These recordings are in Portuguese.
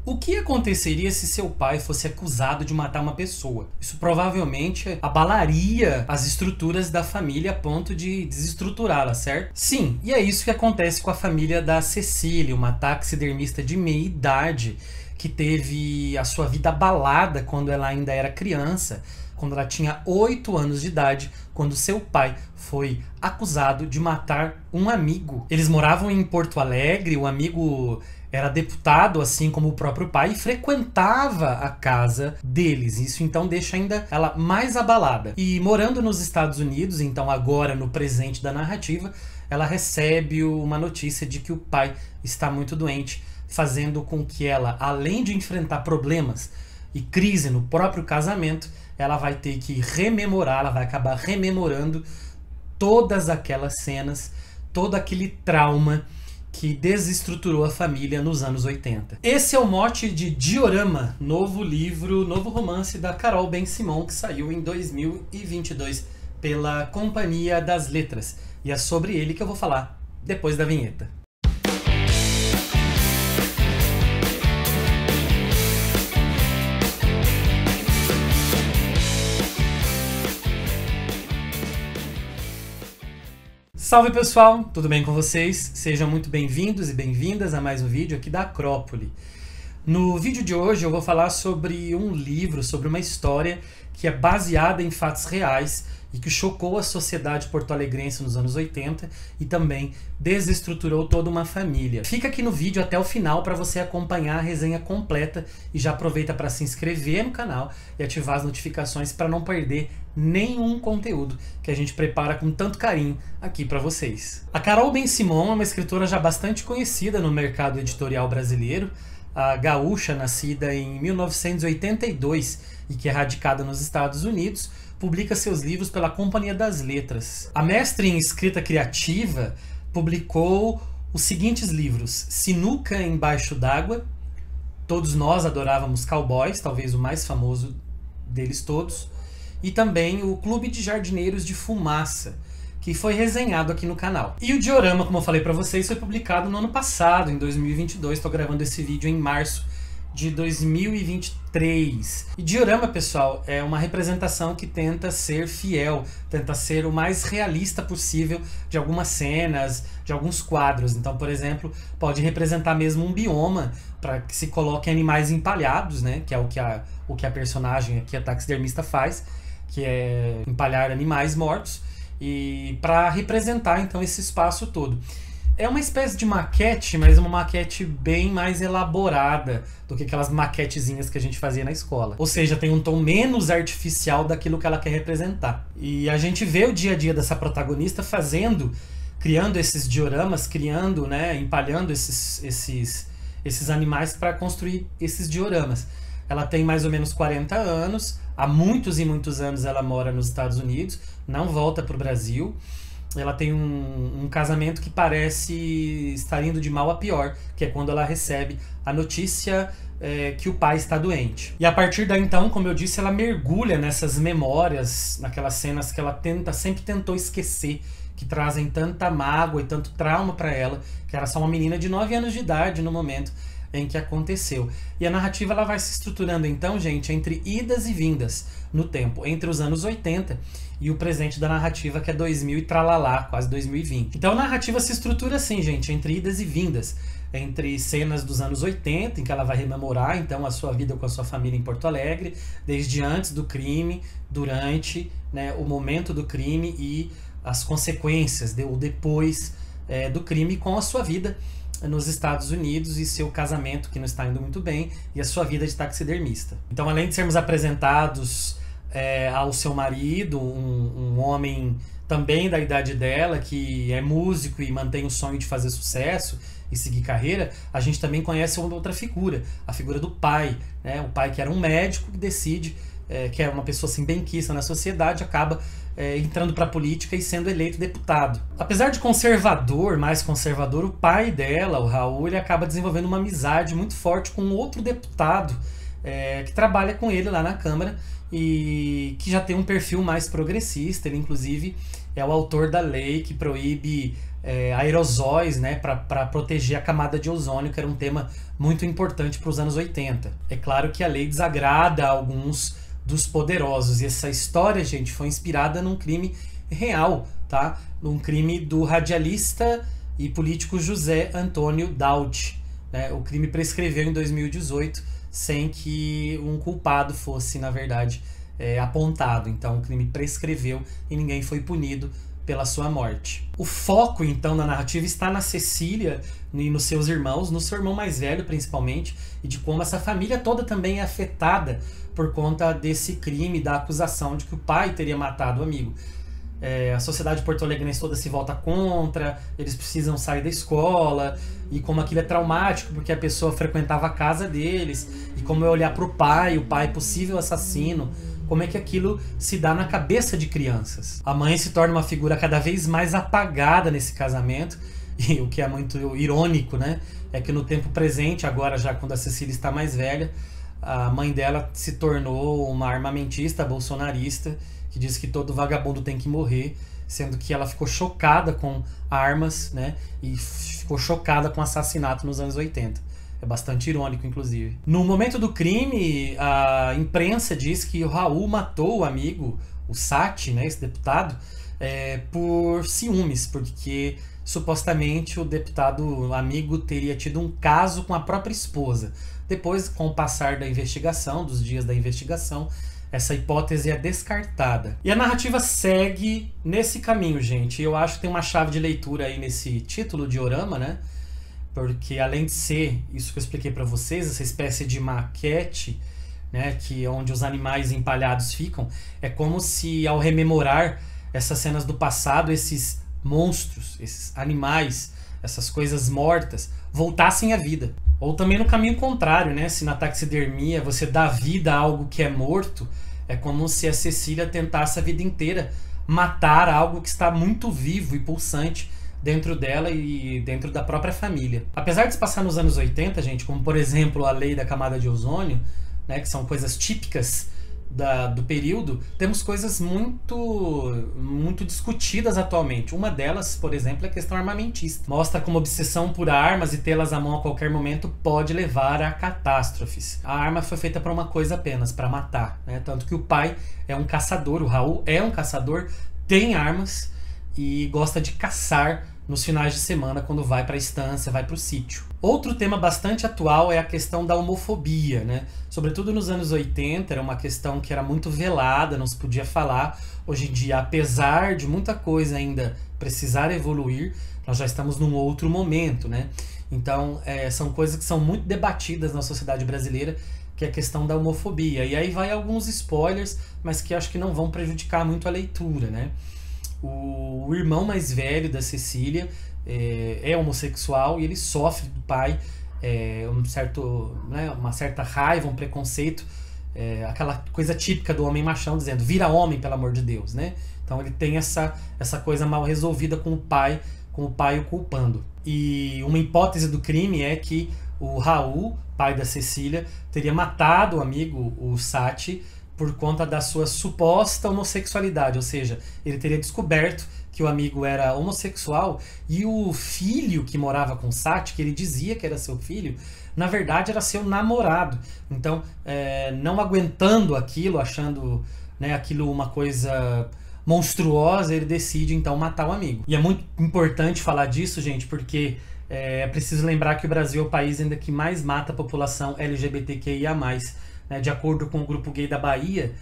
O que aconteceria se seu pai fosse acusado de matar uma pessoa? Isso provavelmente abalaria as estruturas da família a ponto de desestruturá-la, certo? Sim, e é isso que acontece com a família da Cecília, uma taxidermista de meia idade que teve a sua vida abalada quando ela ainda era criança, quando ela tinha 8 anos de idade, quando seu pai foi acusado de matar um amigo. Eles moravam em Porto Alegre, o amigo era deputado, assim como o próprio pai, e frequentava a casa deles. Isso então deixa ainda ela mais abalada. E morando nos Estados Unidos, então agora no presente da narrativa, ela recebe uma notícia de que o pai está muito doente, fazendo com que ela, além de enfrentar problemas e crise no próprio casamento, ela vai ter que rememorar, ela vai acabar rememorando todas aquelas cenas, todo aquele trauma que desestruturou a família nos anos 80. Esse é o mote de Diorama, novo livro, novo romance da Carol Ben-Simon, que saiu em 2022 pela Companhia das Letras. E é sobre ele que eu vou falar depois da vinheta. Salve pessoal, tudo bem com vocês? Sejam muito bem-vindos e bem-vindas a mais um vídeo aqui da Acrópole. No vídeo de hoje eu vou falar sobre um livro, sobre uma história que é baseada em fatos reais e que chocou a sociedade porto-alegrense nos anos 80 e também desestruturou toda uma família. Fica aqui no vídeo até o final para você acompanhar a resenha completa e já aproveita para se inscrever no canal e ativar as notificações para não perder nenhum conteúdo que a gente prepara com tanto carinho aqui para vocês. A Carol Ben-Simon é uma escritora já bastante conhecida no mercado editorial brasileiro, a gaúcha nascida em 1982 e que é radicada nos Estados Unidos, publica seus livros pela Companhia das Letras. A mestre em escrita criativa publicou os seguintes livros: Sinuca Embaixo d'Água, Todos Nós Adorávamos Cowboys, talvez o mais famoso deles todos, e também o Clube de Jardineiros de Fumaça, que foi resenhado aqui no canal. E o Diorama, como eu falei para vocês, foi publicado no ano passado, em 2022. Estou gravando esse vídeo em março de 2023. E Diorama, pessoal, é uma representação que tenta ser fiel, tenta ser o mais realista possível de algumas cenas, de alguns quadros. Então, por exemplo, pode representar mesmo um bioma para que se coloquem animais empalhados, né? Que é o que a personagem aqui, a taxidermista, faz, que é empalhar animais mortos, e para representar então esse espaço todo. É uma espécie de maquete, mas uma maquete bem mais elaborada do que aquelas maquetezinhas que a gente fazia na escola. Ou seja, tem um tom menos artificial daquilo que ela quer representar. E a gente vê o dia a dia dessa protagonista criando esses dioramas, criando, né, empalhando esses animais para construir esses dioramas. Ela tem mais ou menos 40 anos, há muitos e muitos anos ela mora nos Estados Unidos, não volta para o Brasil. Ela tem um casamento que parece estar indo de mal a pior, que é quando ela recebe a notícia que o pai está doente. E a partir daí, então, como eu disse, ela mergulha nessas memórias, naquelas cenas que ela sempre tentou esquecer, que trazem tanta mágoa e tanto trauma para ela, que era só uma menina de 9 anos de idade no momento em que aconteceu. E a narrativa ela vai se estruturando então, gente, entre idas e vindas no tempo, entre os anos 80 e o presente da narrativa, que é 2000 e tralalá, quase 2020. Então a narrativa se estrutura assim, gente, entre idas e vindas, entre cenas dos anos 80, em que ela vai rememorar então a sua vida com a sua família em Porto Alegre, desde antes do crime, durante, né, o momento do crime e as consequências, ou depois do crime, com a sua vida nos Estados Unidos e seu casamento que não está indo muito bem e a sua vida de taxidermista. Então, além de sermos apresentados ao seu marido, um homem também da idade dela, que é músico e mantém o sonho de fazer sucesso e seguir carreira, a gente também conhece uma outra figura, a figura do pai, né? O pai que era um médico que decide, que é uma pessoa assim benquista na sociedade, acaba entrando para a política e sendo eleito deputado. Apesar de conservador, mais conservador, o pai dela, o Raul, ele acaba desenvolvendo uma amizade muito forte com outro deputado que trabalha com ele lá na Câmara e que já tem um perfil mais progressista. Ele, inclusive, é o autor da lei que proíbe aerosóis, né, para proteger a camada de ozônio, que era um tema muito importante para os anos 80. É claro que a lei desagrada a alguns dos poderosos, e essa história, gente, foi inspirada num crime real, tá? Num crime do radialista e político José Antônio Daut, né? O crime prescreveu em 2018 sem que um culpado fosse, na verdade, apontado. Então o crime prescreveu e ninguém foi punido pela sua morte. O foco, então, da narrativa está na Cecília e nos seus irmãos, no seu irmão mais velho, principalmente, e de como essa família toda também é afetada por conta desse crime, da acusação de que o pai teria matado o amigo. A sociedade porto-alegrense toda se volta contra, eles precisam sair da escola, e como aquilo é traumático, porque a pessoa frequentava a casa deles, e como é olhar para o pai possível assassino, como é que aquilo se dá na cabeça de crianças. A mãe se torna uma figura cada vez mais apagada nesse casamento, e o que é muito irônico, né, é que no tempo presente, agora já quando a Cecília está mais velha, a mãe dela se tornou uma armamentista bolsonarista, que diz que todo vagabundo tem que morrer, sendo que ela ficou chocada com armas, né, e ficou chocada com assassinato nos anos 80. É bastante irônico, inclusive. No momento do crime, a imprensa diz que o Raul matou o amigo, o Sati, né, esse deputado, por ciúmes, porque supostamente o deputado amigo teria tido um caso com a própria esposa. Depois, com o passar da investigação, dos dias da investigação, essa hipótese é descartada. E a narrativa segue nesse caminho, gente. Eu acho que tem uma chave de leitura aí nesse título, Diorama, né? Porque além de ser isso que eu expliquei para vocês, essa espécie de maquete, né, que é onde os animais empalhados ficam, é como se ao rememorar essas cenas do passado, esses monstros, esses animais, essas coisas mortas, voltassem à vida. Ou também no caminho contrário, né? Se na taxidermia você dá vida a algo que é morto, é como se a Cecília tentasse a vida inteira matar algo que está muito vivo e pulsante dentro dela e dentro da própria família. Apesar de se passar nos anos 80, gente, como por exemplo a lei da camada de ozônio, né, que são coisas típicas do período, temos coisas muito discutidas atualmente. Uma delas, por exemplo, é a questão armamentista. Mostra como obsessão por armas e tê-las à mão a qualquer momento pode levar a catástrofes. A arma foi feita para uma coisa apenas, para matar, né? Tanto que o pai é um caçador, o Raul é um caçador, tem armas e gosta de caçar nos finais de semana, quando vai para a estância, vai para o sítio. Outro tema bastante atual é a questão da homofobia, né? Sobretudo nos anos 80, era uma questão que era muito velada, não se podia falar. Hoje em dia, apesar de muita coisa ainda precisar evoluir, nós já estamos num outro momento, né? Então, são coisas que são muito debatidas na sociedade brasileira, que é a questão da homofobia. E aí vai alguns spoilers, mas que acho que não vão prejudicar muito a leitura, né? O irmão mais velho da Cecília é homossexual e ele sofre do pai uma certa raiva, um preconceito, aquela coisa típica do homem machão dizendo vira homem, pelo amor de Deus, né? Então ele tem essa coisa mal resolvida com o pai o culpando. E uma hipótese do crime é que o Raul, pai da Cecília, teria matado o amigo, o Sati, por conta da sua suposta homossexualidade, ou seja, ele teria descoberto que o amigo era homossexual e o filho que morava com o Sati, que ele dizia que era seu filho, na verdade era seu namorado. Então, não aguentando aquilo, achando, né, aquilo uma coisa monstruosa, ele decide então matar o amigo. E é muito importante falar disso, gente, porque é preciso lembrar que o Brasil é o país ainda que mais mata a população LGBTQIA+. De acordo com o Grupo Gay da Bahia,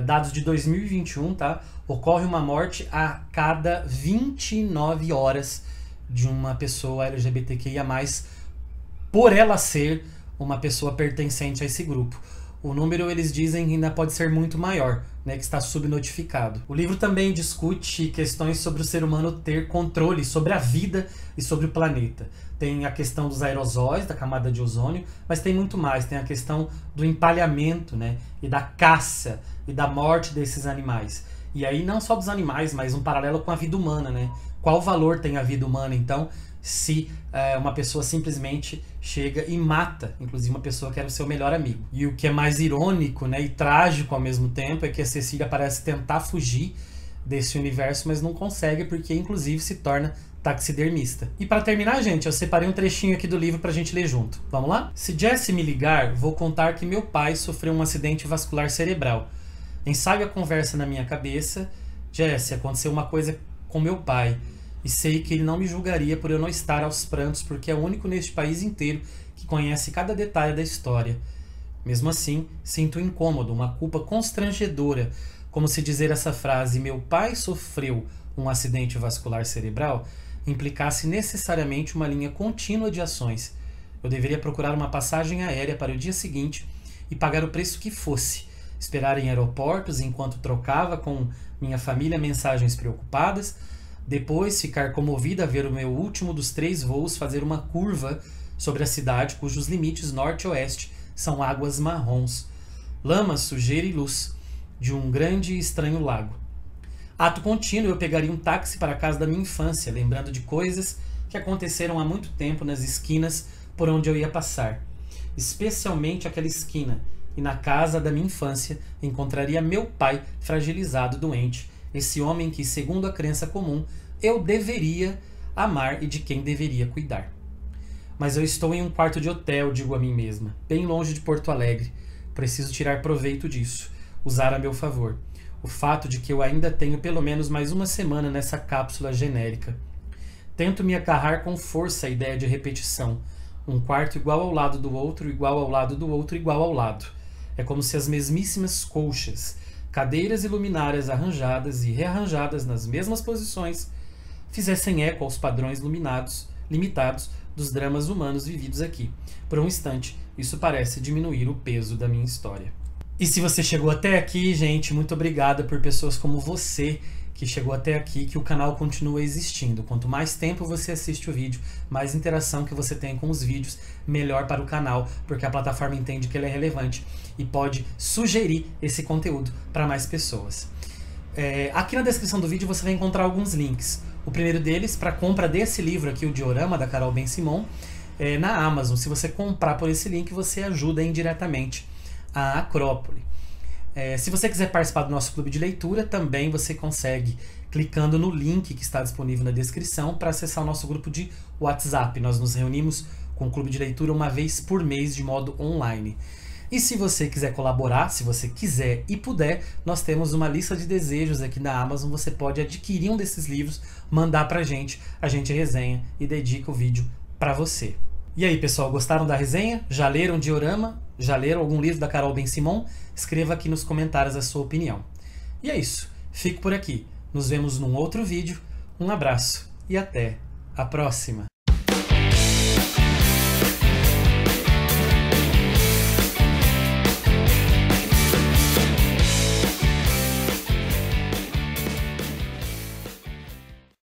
dados de 2021, tá? Ocorre uma morte a cada 29 horas de uma pessoa LGBTQIA+, por ela ser uma pessoa pertencente a esse grupo. O número, eles dizem, ainda pode ser muito maior, né, que está subnotificado. O livro também discute questões sobre o ser humano ter controle sobre a vida e sobre o planeta. Tem a questão dos aerosóis, da camada de ozônio, mas tem muito mais. Tem a questão do empalhamento, né, e da caça e da morte desses animais. E aí não só dos animais, mas um paralelo com a vida humana, né? Qual valor tem a vida humana, então, se uma pessoa simplesmente chega e mata, inclusive uma pessoa que era o seu melhor amigo. E o que é mais irônico, né, e trágico ao mesmo tempo é que a Cecília parece tentar fugir desse universo, mas não consegue, porque inclusive se torna taxidermista. E para terminar, gente, eu separei um trechinho aqui do livro pra gente ler junto. Vamos lá? Se Jesse me ligar, vou contar que meu pai sofreu um acidente vascular cerebral. Ensaio a conversa na minha cabeça. Jesse, aconteceu uma coisa com meu pai. E sei que ele não me julgaria por eu não estar aos prantos, porque é o único neste país inteiro que conhece cada detalhe da história. Mesmo assim, sinto um incômodo, uma culpa constrangedora, como se dizer essa frase, meu pai sofreu um acidente vascular cerebral, implicasse necessariamente uma linha contínua de ações. Eu deveria procurar uma passagem aérea para o dia seguinte e pagar o preço que fosse, esperar em aeroportos enquanto trocava com minha família mensagens preocupadas, depois ficar comovida a ver o meu último dos 3 voos fazer uma curva sobre a cidade cujos limites norte e oeste são águas marrons, lama, sujeira e luz de um grande e estranho lago. Ato contínuo, eu pegaria um táxi para a casa da minha infância, lembrando de coisas que aconteceram há muito tempo nas esquinas por onde eu ia passar. Especialmente aquela esquina. E na casa da minha infância encontraria meu pai fragilizado, doente. Esse homem que, segundo a crença comum, eu deveria amar e de quem deveria cuidar. Mas eu estou em um quarto de hotel, digo a mim mesma, bem longe de Porto Alegre. Preciso tirar proveito disso, usar a meu favor. O fato de que eu ainda tenho pelo menos mais uma semana nessa cápsula genérica. Tento me agarrar com força a ideia de repetição. Um quarto igual ao lado do outro, igual ao lado do outro, igual ao lado. É como se as mesmíssimas colchas, cadeiras e luminárias arranjadas e rearranjadas nas mesmas posições, fizessem eco aos padrões limitados dos dramas humanos vividos aqui. Por um instante, isso parece diminuir o peso da minha história. E se você chegou até aqui, gente, muito obrigado por pessoas como você que chegou até aqui, que o canal continua existindo. Quanto mais tempo você assiste o vídeo, mais interação que você tem com os vídeos, melhor para o canal, porque a plataforma entende que ele é relevante e pode sugerir esse conteúdo para mais pessoas. Aqui na descrição do vídeo você vai encontrar alguns links. O primeiro deles, para compra desse livro aqui, o Diorama, da Carol Ben-Simon, na Amazon. Se você comprar por esse link, você ajuda indiretamente a Acrópole. Se você quiser participar do nosso clube de leitura, também você consegue clicando no link que está disponível na descrição para acessar o nosso grupo de WhatsApp. Nós nos reunimos com o clube de leitura uma vez por mês de modo online. E se você quiser colaborar, se você quiser e puder, nós temos uma lista de desejos aqui na Amazon. Você pode adquirir um desses livros, mandar pra gente, a gente resenha e dedica o vídeo para você. E aí, pessoal, gostaram da resenha? Já leram Diorama? Já leram algum livro da Carol Ben-Simon? Escreva aqui nos comentários a sua opinião. E é isso. Fico por aqui. Nos vemos num outro vídeo. Um abraço e até a próxima.